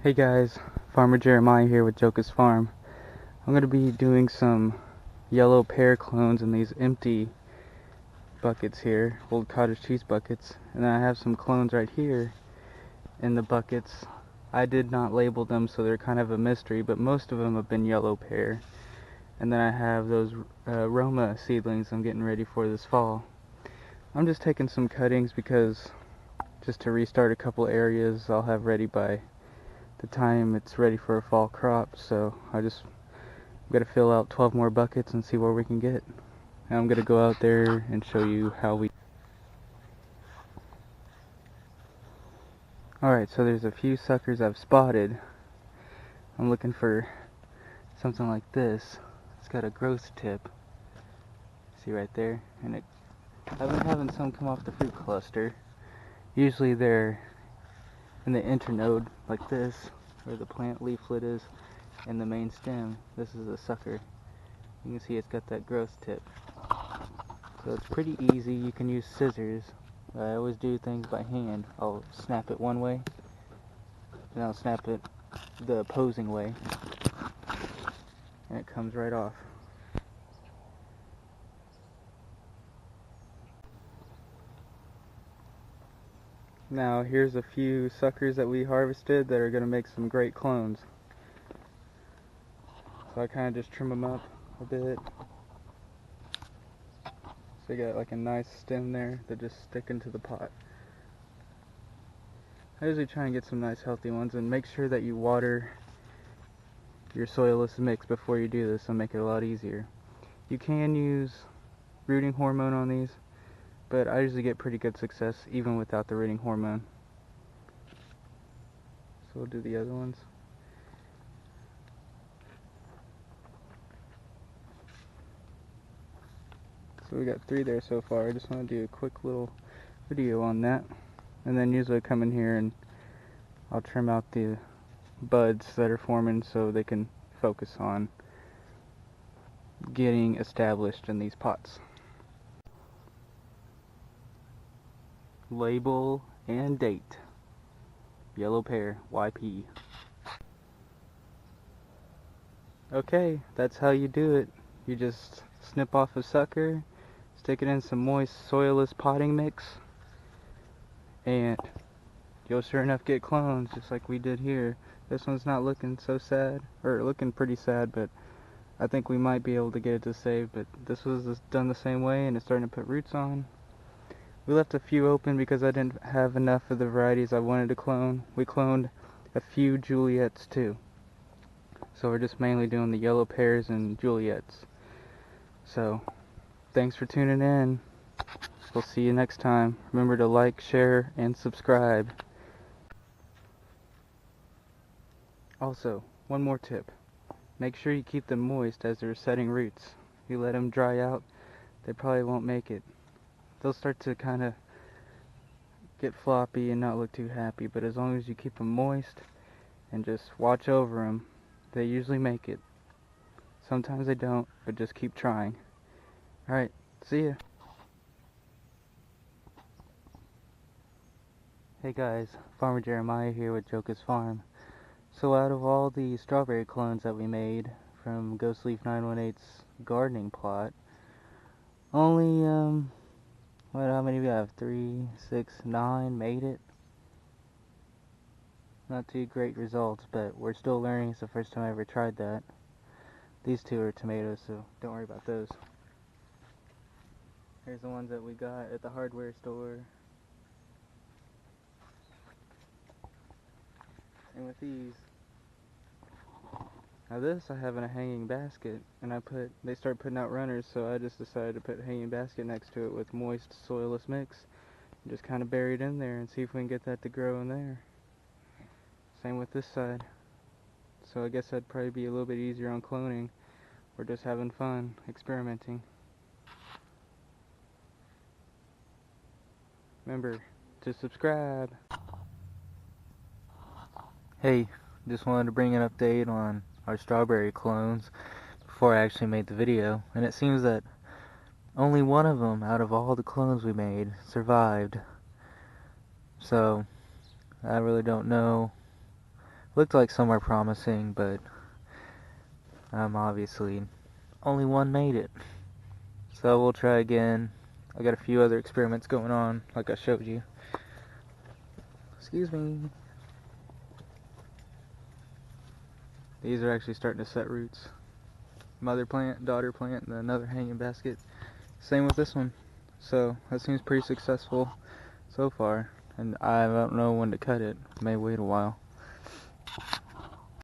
Hey guys, Farmer Jeremiah here with Jocus Farm. I'm going to be doing some yellow pear clones in these empty buckets here, old cottage cheese buckets, and then I have some clones right here in the buckets. I did not label them, so they're kind of a mystery, but most of them have been yellow pear. And then I have those Roma seedlings I'm getting ready for this fall. I'm just taking some cuttings because just to restart a couple areas I'll have ready by the time it's ready for a fall crop, so I'm gonna fill out 12 more buckets and see where we can get. And I'm gonna go out there and show you how we. Alright, so there's a few suckers I've spotted. I'm looking for something like this. It's got a growth tip. See right there? And I've been having some come off the fruit cluster. Usually they're in the internode like this, where the plant leaflet is, and the main stem. This is a sucker. You can see it's got that growth tip. So it's pretty easy. You can use scissors. I always do things by hand. I'll snap it one way, and I'll snap it the opposing way, and it comes right off. Now here's a few suckers that we harvested that are going to make some great clones. So I kind of just trim them up a bit. So you got like a nice stem there that just stick into the pot. I usually try and get some nice healthy ones, and make sure that you water your soilless mix before you do this. It'll make it a lot easier. You can use rooting hormone on these, but I usually get pretty good success even without the rooting hormone. So we'll do the other ones. So we got 3 there so far. I just want to do a quick little video on that, and then usually I come in here and I'll trim out the buds that are forming so they can focus on getting established in these pots. Label and date. Yellow pear, YP. Okay, that's how you do it. You just snip off a sucker, stick it in some moist soilless potting mix, and you'll sure enough get clones just like we did here. This one's not looking so sad, or looking pretty sad, but I think we might be able to get it to save. But this was done the same way, and it's starting to put roots on. We left a few open because I didn't have enough of the varieties I wanted to clone. We cloned a few Juliets too. So we're just mainly doing the yellow pears and Juliets. So, thanks for tuning in. We'll see you next time. Remember to like, share, and subscribe. Also, one more tip. Make sure you keep them moist as they're setting roots. If you let them dry out, they probably won't make it. They'll start to kind of get floppy and not look too happy, but as long as you keep them moist and just watch over them, they usually make it. Sometimes they don't, but just keep trying. Alright, see ya. Hey guys, Farmer Jeremiah here with Jocus Farm. So out of all the strawberry clones that we made from Ghost Leaf 918's gardening plot, only, how many do we have? 3, 6, 9 made it. Not too great results, but we're still learning. It's the first time I ever tried that. These 2 are tomatoes, so don't worry about those. Here's the ones that we got at the hardware store. And with these. Now this I have in a hanging basket, and they start putting out runners, so I just decided to put a hanging basket next to it with moist soilless mix. And just kind of bury it in there and see if we can get that to grow in there. Same with this side. So I guess that'd probably be a little bit easier on cloning. We're just having fun, experimenting. Remember to subscribe. Hey, just wanted to bring an update on our strawberry clones before I actually made the video. And it seems that only one of them out of all the clones we made survived. So I really don't know Looked like some are promising, but obviously only one made it. So we'll try again. I got a few other experiments going on, like I showed you. Excuse me. These are actually starting to set roots. Mother plant, daughter plant, and another hanging basket. Same with this one. So that seems pretty successful so far. And I don't know when to cut it. May wait a while.